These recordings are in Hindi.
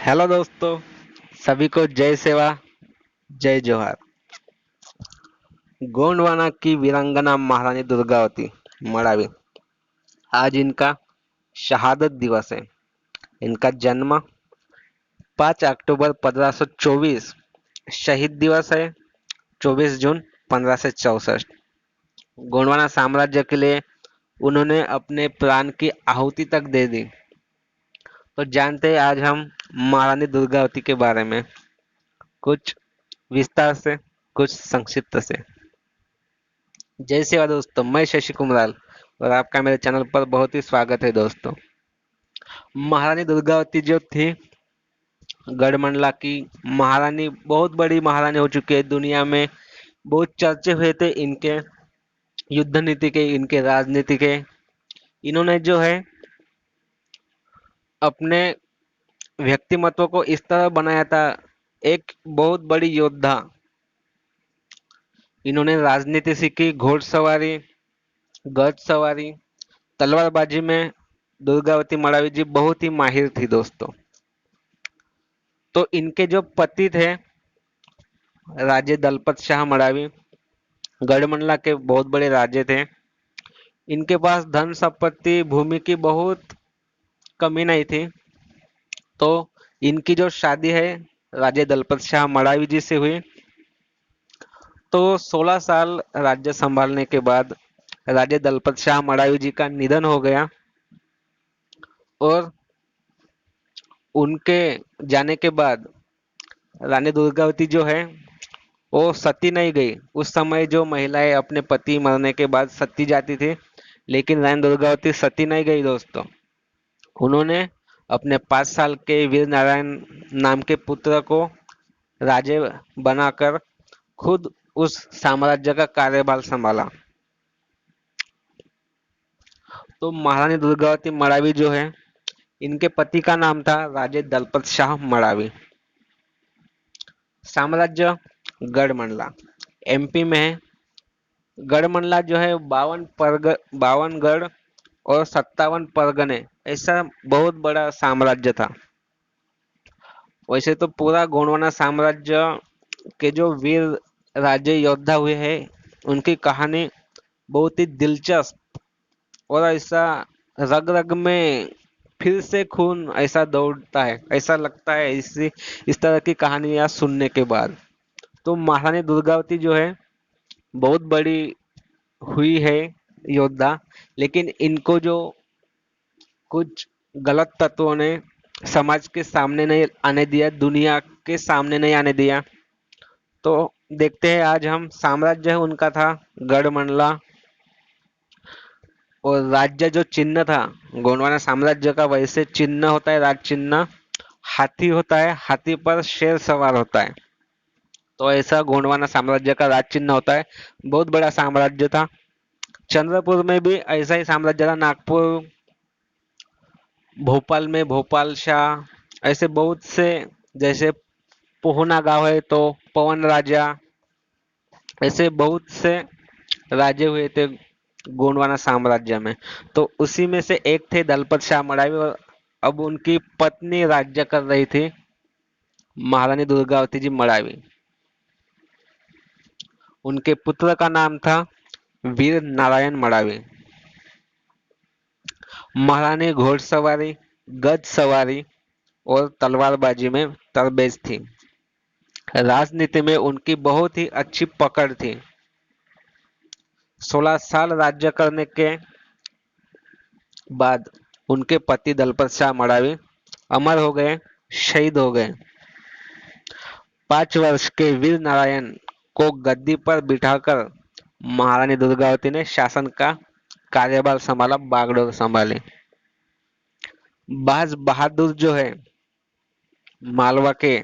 हेलो दोस्तों, सभी को जय सेवा, जय जोहार। गोंडवाना की वीरांगना महारानी दुर्गावती मड़ावी, आज इनका शहादत दिवस है। इनका जन्म 5 अक्टूबर 1524, शहीद दिवस है 24 जून 1564। गोंडवाना साम्राज्य के लिए उन्होंने अपने प्राण की आहुति तक दे दी। तो जानते हैं आज हम महारानी दुर्गावती के बारे में कुछ विस्तार से, कुछ संक्षिप्त से। जय सेवा दोस्तों, मैं शशि कुमराल और आपका मेरे चैनल पर बहुत ही स्वागत है दोस्तों। महारानी दुर्गावती जो थी गढ़मंडला की महारानी, बहुत बड़ी महारानी हो चुकी है। दुनिया में बहुत चर्चे हुए थे इनके युद्ध नीति के, इनके राजनीति के। इन्होंने जो है अपने व्यक्तिमत्व को इस तरह बनाया था, एक बहुत बड़ी योद्धा। इन्होंने राजनीति सीखी, घोड़सवारी, गज सवारी, तलवारबाजी में दुर्गावती मड़ावी जी बहुत ही माहिर थी दोस्तों। तो इनके जो पति थे राजे दलपत शाह मड़ावी, गढ़मंडला के बहुत बड़े राजे थे। इनके पास धन संपत्ति भूमि की बहुत कमी नहीं थी। तो इनकी जो शादी है राजे दलपत शाह मड़ावी जी से हुई। तो 16 साल राज्य संभालने के बाद राजे दलपत शाह मड़ावी जी का निधन हो गया और उनके जाने के बाद रानी दुर्गावती जो है वो सती नहीं गई। उस समय जो महिलाएं अपने पति मरने के बाद सती जाती थी, लेकिन रानी दुर्गावती सती नहीं गई दोस्तों। उन्होंने अपने 5 साल के वीर नारायण नाम के पुत्र को राजे बनाकर खुद उस साम्राज्य का कार्यभार संभाला। तो महारानी दुर्गावती मड़ावी जो है, इनके पति का नाम था राजे दलपत शाह मड़ावी। साम्राज्य गढ़मंडला एमपी में है। गढ़मंडला जो है 52 गढ़ और 57 परगने, ऐसा बहुत बड़ा साम्राज्य था। वैसे तो पूरा गोंडवाना साम्राज्य के जो वीर राजे योद्धा हुए हैं, उनकी कहानी बहुत ही दिलचस्प और ऐसा रग रग में फिर से खून ऐसा दौड़ता है, ऐसा लगता है इस तरह की कहानियां सुनने के बाद। तो महारानी दुर्गावती जो है बहुत बड़ी हुई है योद्धा, लेकिन इनको जो कुछ गलत तत्वों ने समाज के सामने नहीं आने दिया, दुनिया के सामने नहीं आने दिया। तो देखते हैं आज हम, साम्राज्य है उनका था गढ़मंडला, और राज्य जो चिन्ह था गोंडवाना साम्राज्य का, वैसे चिन्ह होता है राज चिन्ह, हाथी होता है, हाथी पर शेर सवार होता है। तो ऐसा गोंडवाना साम्राज्य का राज चिन्ह होता है। बहुत बड़ा साम्राज्य था। चंद्रपुर में भी ऐसा ही साम्राज्य था, नागपुर, भोपाल में भोपाल शाह, ऐसे बहुत से, जैसे पोहना गांव है तो पवन राजा, ऐसे बहुत से राजे हुए थे गोंडवाना साम्राज्य में। तो उसी में से एक थे दलपत शाह मड़ावी, और अब उनकी पत्नी राज्य कर रही थी महारानी दुर्गावती जी मड़ावी। उनके पुत्र का नाम था वीर नारायण मड़ावी। महारानी घोड़सवारी, गज सवारी और तलवारबाजी में तरबेज थी। राजनीति में उनकी बहुत ही अच्छी पकड़ थी। 16 साल राज्य करने के बाद उनके पति दलपत शाह मड़ावी अमर हो गए, शहीद हो गए। 5 वर्ष के वीर नारायण को गद्दी पर बिठाकर महारानी दुर्गावती ने शासन का कार्यभार संभाला, बागडोर संभाली। बाज बहादुर जो है मालवा के,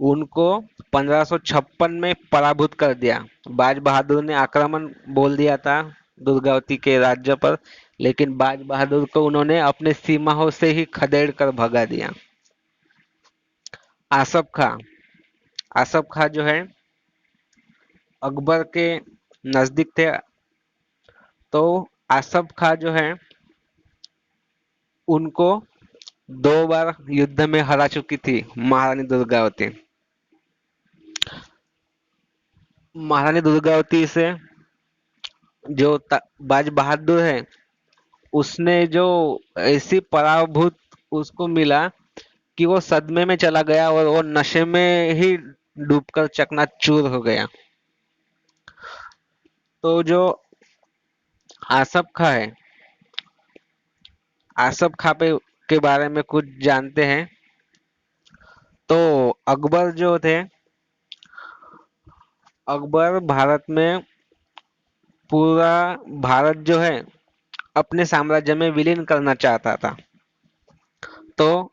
उनको 1556 में पराभूत कर दिया। बाज बहादुर ने आक्रमण बोल दिया था दुर्गावती के राज्य पर, लेकिन बाज बहादुर को उन्होंने अपने सीमाओं से ही खदेड़ कर भगा दिया। आसफ खां, आसफ खां जो है अकबर के नजदीक थे। तो आसफ खां जो है उनको 2 बार युद्ध में हरा चुकी थी महारानी दुर्गावती। महारानी दुर्गावती से जो बाज बहादुर है, उसने जो ऐसी पराभूत उसको मिला कि वो सदमे में चला गया और वो नशे में ही डूबकर चकनाचूर हो गया। तो जो आसफ खां है, आसफ खां पे के बारे में कुछ जानते हैं। तो अकबर जो थे, अकबर भारत में पूरा भारत जो है अपने साम्राज्य में विलीन करना चाहता था। तो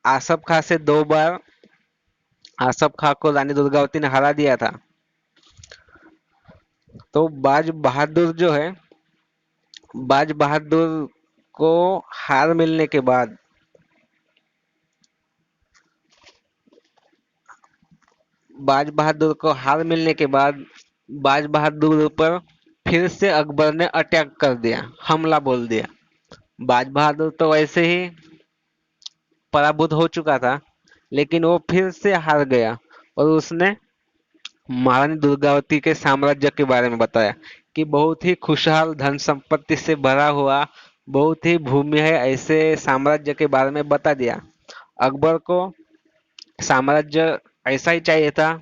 आसफ खां से 2 बार आसफ खां को रानी दुर्गावती ने हरा दिया था। तो बाज बहादुर जो है, बाज बहादुर को हार मिलने के बाद, बाज बहादुर को हार मिलने के बाद बाज बहादुर पर फिर से अकबर ने अटैक कर दिया, हमला बोल दिया। बाज बहादुर तो वैसे ही पराभूत हो चुका था, लेकिन वो फिर से हार गया और उसने महारानी दुर्गावती के साम्राज्य के बारे में बताया कि बहुत ही खुशहाल धन संपत्ति से भरा हुआ, बहुत ही भूमि है, ऐसे साम्राज्य के बारे में बता दिया। अकबर को साम्राज्य ऐसा ही चाहिए था,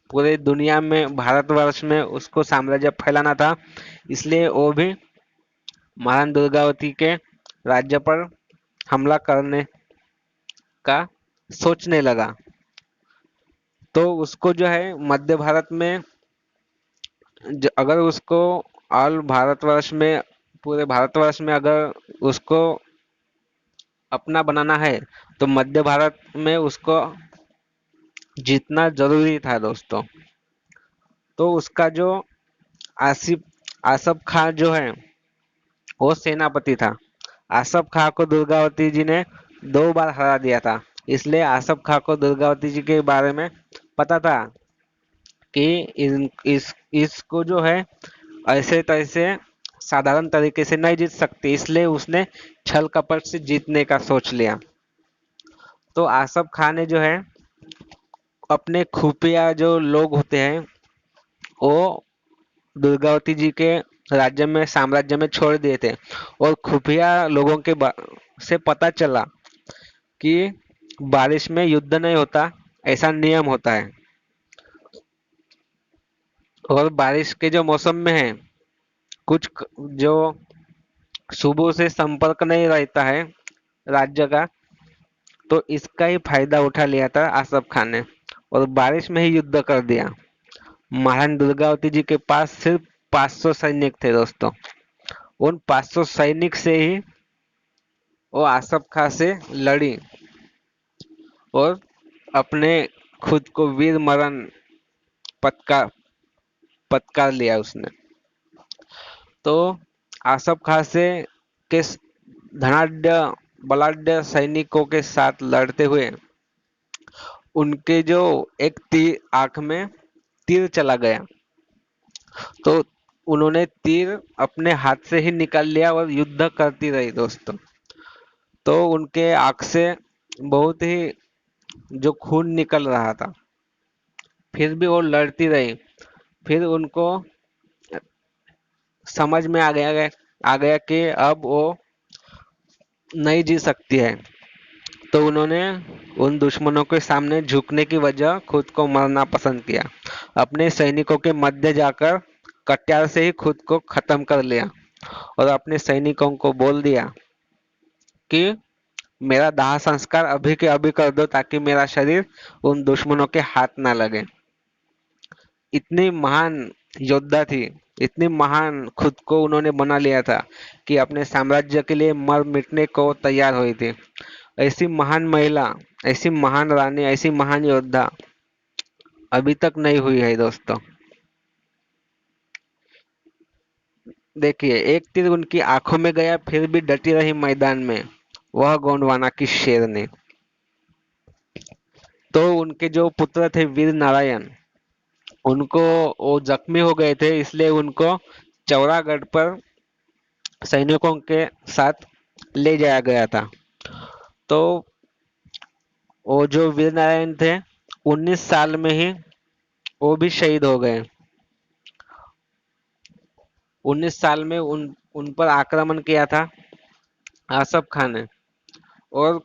पूरे दुनिया में भारतवर्ष में उसको साम्राज्य फैलाना था। इसलिए वो भी महारानी दुर्गावती के राज्य पर हमला करने का सोचने लगा। तो उसको जो है मध्य भारत में, अगर उसको ऑल भारतवर्ष में, पूरे भारतवर्ष में अगर उसको अपना बनाना है, तो मध्य भारत में उसको जीतना जरूरी था दोस्तों। तो उसका जो आसिफ आसफ खां जो है वो सेनापति था। आसफ खां को दुर्गावती जी ने 2 बार हरा दिया था, इसलिए आसफ खां को दुर्गावती जी के बारे में पता था कि इसको जो है ऐसे तैसे साधारण तरीके से नहीं जीत सकती, इसलिए उसने छल कपट से जीतने का सोच लिया। तो आसफ खान ने जो है अपने खुफिया जो लोग होते हैं वो दुर्गावती जी के राज्य में, साम्राज्य में छोड़ दिए थे। और खुफिया लोगों के से पता चला कि बारिश में युद्ध नहीं होता, ऐसा नियम होता है। और बारिश के जो मौसम में है, कुछ जो सुबह से संपर्क नहीं रहता है राज्य का, तो इसका ही फायदा उठा लिया था आसफ खान ने और बारिश में ही युद्ध कर दिया। महारानी दुर्गावती जी के पास सिर्फ 500 सैनिक थे दोस्तों। उन 500 सैनिक से ही वो आसफ खां से लड़ी और अपने खुद को वीर मरण पत्कार पत्कार लिया उसने। तो आसफ खां से के धनाढ़ बलाढ़ सैनिकों के साथ लड़ते हुए उनके जो एक तीर आंख में तीर चला गया। तो उन्होंने तीर अपने हाथ से ही निकाल लिया और युद्ध करती रही दोस्तों। तो उनके आंख से बहुत ही जो खून निकल रहा था, फिर भी वो लड़ती रही। फिर उनको समझ में आ गया कि अब वो नहीं जी सकती है। तो उन्होंने उन दुश्मनों के सामने झुकने की वजह खुद को मरना पसंद किया। अपने सैनिकों के मध्य जाकर कट्यार से ही खुद को खत्म कर लिया और अपने सैनिकों को बोल दिया कि मेरा दाह संस्कार अभी के अभी कर दो ताकि मेरा शरीर उन दुश्मनों के हाथ ना लगे। इतनी महान योद्धा थी, इतनी महान खुद को उन्होंने बना लिया था कि अपने साम्राज्य के लिए मर मिटने को तैयार हुई थी। ऐसी महान महिला, ऐसी महान रानी, ऐसी महान योद्धा अभी तक नहीं हुई है दोस्तों। देखिए, एक तीर उनकी आंखों में गया फिर भी डटी रही मैदान में, वह गोंडवाना की शेरनी। तो उनके जो पुत्र थे वीर नारायण, उनको वो जख्मी हो गए थे, इसलिए उनको चौरागढ़ पर सैनिकों के साथ ले जाया गया था। तो और जो वीर नारायण थे 19 साल में ही वो भी शहीद हो गए। 19 साल में उन उन पर आक्रमण किया था आसफ खान ने, और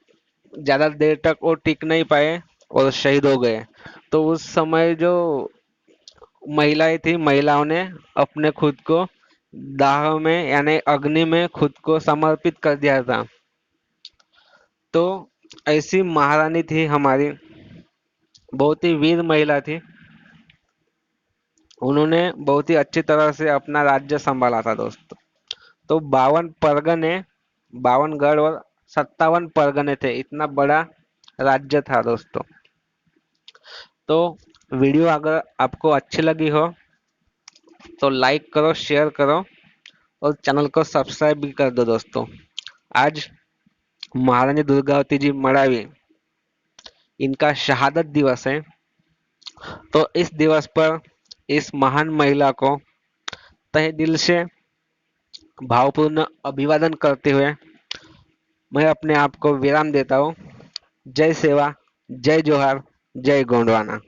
ज्यादा देर तक वो टिक नहीं पाए और शहीद हो गए। तो उस समय जो महिलाएं थी, महिलाओं ने अपने खुद को दाह में यानी अग्नि में खुद को समर्पित कर दिया था। तो ऐसी महारानी थी हमारी, बहुत ही वीर महिला थी। उन्होंने बहुत ही अच्छी तरह से अपना राज्य संभाला था दोस्तों। तो 52 परगने, 52 गढ़ और 57 परगने थे, इतना बड़ा राज्य था दोस्तों। तो वीडियो अगर आपको अच्छी लगी हो तो लाइक करो, शेयर करो और चैनल को सब्सक्राइब भी कर दो दोस्तों। आज महारानी दुर्गावती जी मड़ावी, इनका शहादत दिवस है। तो इस दिवस पर इस महान महिला को तहे दिल से भावपूर्ण अभिवादन करते हुए मैं अपने आप को विराम देता हूँ। जय सेवा, जय जोहार, जय गोंडवाना।